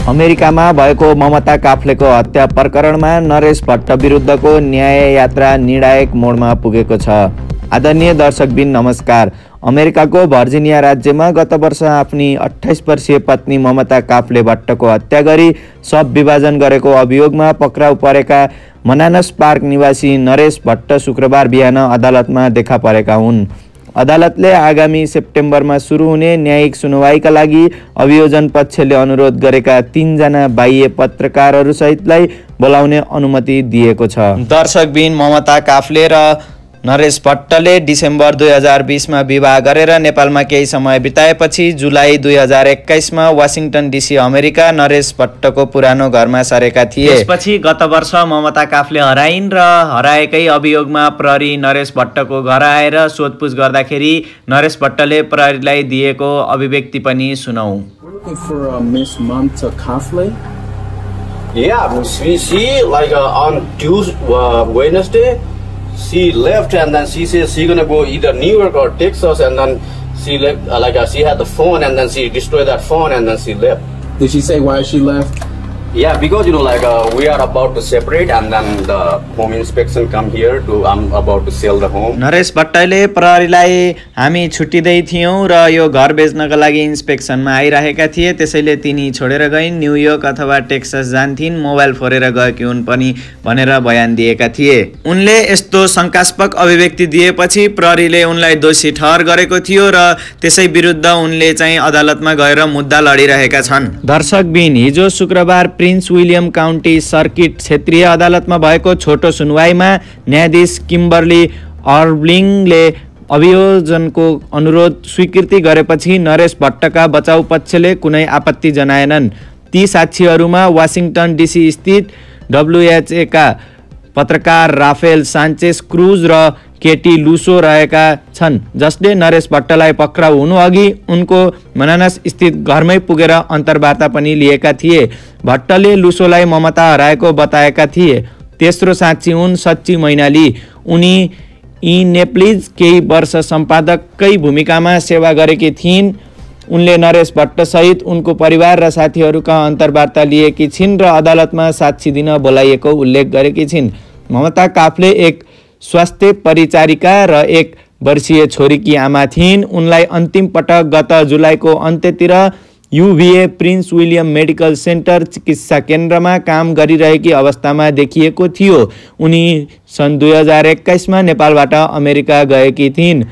अमेरिकामा भएको ममता काफ्लेको हत्या प्रकरणमा नरेश भट्ट विरुद्धको न्याय यात्रा निर्णायक मोडमा पुगेको छ। आदरणीय दर्शकबिन नमस्कार। अमेरिकाको भर्जिनिया राज्यमा गत वर्ष आफ्नी 28 वर्षीय पत्नी ममता काफ्ले भट्टको हत्या गरी शव विभाजन गरेको अभियोगमा पक्राउ परेका मनानस पार्क निवासी नरेश भट्ट शुक्रबार बिहान अदालतमा देखा परेका हुन्। अदालतले आगामी सेप्टेम्बरमा सुरु हुने न्यायिक सुनवाईका लागि अभियोजन पक्षले अनुरोध गरेका 3 जना बाह्य पत्रकारहरूसहितलाई बोलाउने अनुमति दिएको छ। दर्शकबिन ममता काफ्ले र नरेश भट्टले डिसेम्बर 2020 मा विवाह गरेर नेपालमा केही समय बिताएपछि जुलाई 2021 मा वाशिंटन डीसी अमेरिका नरेश भट्टको पुरानो घरमा सरेका थिए। त्यसपछि गत वर्ष ममता काफ्ले हराइन् र हराएकै अभियोगमा प्रहरी नरेश भट्टको घर आएर सोधपुछ गर्दाखेरि नरेश भट्टले प्रहरीलाई दिएको अभिव्यक्ति पनि सुनौं। On Wednesday she left and then she says she gonna go either New York or Texas, and then she left she had the phone and then she destroyed that phone and then she left. Did she say why she left? Yeah, because we are about to separate and then the home inspection come here to I'm about to sell the home. Naresh भट्टले प्रहरीलाई हामी छुट्टिदै थियौं र यो घर बेच्नका लागि इन्स्पेक्सनमा आइरहेका थिए, त्यसैले तिनी छोडेर गइन्, न्यूयोर्क अथवा टेक्सास जान्थिन्, मोबाइल फोरेर गएकी हुन् पनि भनेर बयान दिएका थिए। उनले यस्तो शंकास्पद अभिव्यक्ति दिएपछि प्रहरीले उनलाई दोषी ठहर गरेको थियो र त्यसै विरुद्ध उनले चाहिँ अदालतमा गएर मुद्दा लडिरहेका छन्। दर्शकबिन हिजो शुक्रबार प्रिन्स विलियम काउन्टी सर्किट क्षेत्रीय अदालतमा भएको छोटो सुनवाईमा न्यायाधीश किम्बर्ली अर्बलिङले अभियोजनको अनुरोध स्वीकृति गरेपछि नरेश भट्टका बचाउ पक्षले कुनै आपत्ति जनाएनन्। ती साक्षीहरूमा वाशिंटन डीसी स्थित WHA का पत्रकार राफेल सान्चेज क्रुज र केटी लुसो रहेका छन्, जसले नरेश भट्टलाई पक्राउ हुनु अघि उनको मनानस स्थित घरमै पुगेर अन्तर्वार्ता पनि लिएका थिए। भट्टले लुसोलाई ममता हराएको बताएका थिए। तेस्रो साक्षी हुन् सच्ची मैनाली। उनी नेप्लिज केही वर्ष सम्पादककै भूमिकामा सेवा गरेकी थिइन्। उनले नरेश भट्ट सहित उनको परिवार र साथीहरूका अन्तर्वार्ता लिएकी छिन् र अदालतमा साक्षी दिन बोलाइएको उल्लेख गरेकी छिन्। ममता काफ्ले एक स्वास्थ्य परिचारिका र 1 वर्षीय छोरीकी आमा थिइन्। उनलाई अन्तिम पटक गत जुलाईको अन्त्यतिर UVA prince William medical centre चिकित्सा केन्द्रमा काम गरिरहेकी अवस्थामा देखिएको थियो। उनी सन् 2021 मा नेपालबाट अमेरिका गएकी थिइन्।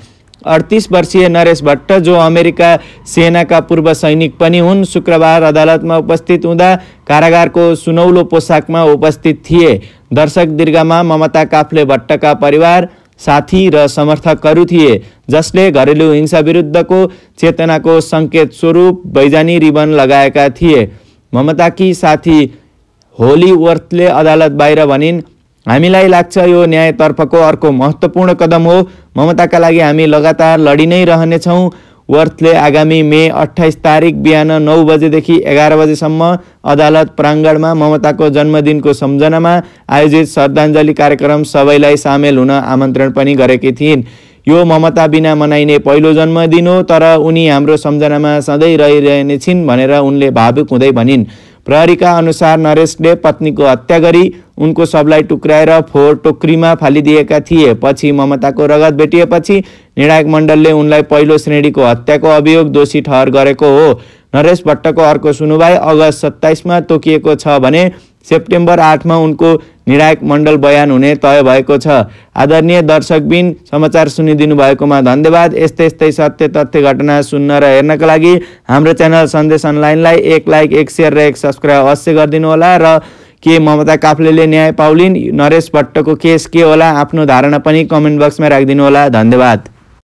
38 वर्षीय नरेश भट्ट, जो अमेरिका सेनाका पूर्व सैनिक पनि हुन्, शुक्रबार अदालतमा उपस्थित हुँदा कारागारको सुनौलो पोसाकमा उपस्थित थिए। दर्शक दीर्घमा ममता काफ्ले भट्टका परिवार, साथी र समर्थकहरू थिए, जसले घरेलु हिंसा विरुद्धको चेतनाको संकेत स्वरूप बैजानी रिबन लगाएका थिए। ममताकी साथी होली वर्थले अदालत बाहिर भनिन्, हामीलाई लाग्छ यो न्यायतर्फको अर्को महत्त्वपूर्ण कदम हो। ममताका लागि हामी लगातार लडी नै रहनेछौँ। वर्थले आगामी मे 28 तारिक बिहान 9 बजेदेखि 11 बजेसम्म अदालत प्राङ्गणमा ममताको जन्मदिनको सम्झनामा आयोजित श्रद्धाञ्जली कार्यक्रम सबैलाई सामेल हुन आमन्त्रण पनि गरेकी थिइन्। यो ममता बिना मनाइने पहिलो जन्मदिन हो, तर उनी हाम्रो सम्झनामा सधैँ रहिरहने छिन् भनेर उनले भावुक हुँदै भनिन्। प्रहरीका अनुसार नरेशले पत्नीको हत्या गरी उनको शवलाई टुक्राएर फोहोर टोकरीमा फालिदिएका थिए। पछि ममताको रगत भेटिएपछि निर्णायक मण्डलले उनलाई पहिलो श्रेणीको हत्याको अभियोग दोषी ठहर गरेको हो। नरेश भट्टको अर्को सुनवाई अगस्त 27 मा तोकिएको छ भने सेप्टेम्बर 8 मा उनको निर्णायक मण्डल बयान हुने तय भएको छ। आदरणीय दर्शकबिन, समाचार सुनिदिनु भएकोमा धन्यवाद। यस्तै सत्य तथ्य घटना सुन्न र हेर्नका लागि हाम्रो च्यानल सन्देश अनलाइनलाई 1 लाइक 1 शेयर र 1 सब्स्क्राइब अवश्य गरिदिनु होला। र के ममता काफ्लेले न्याय पाउलिन्, नरेश भट्टको केस के होला, आफ्नो धारणा पनि कमेन्ट बक्समा राखिदिनु होला। धन्यवाद।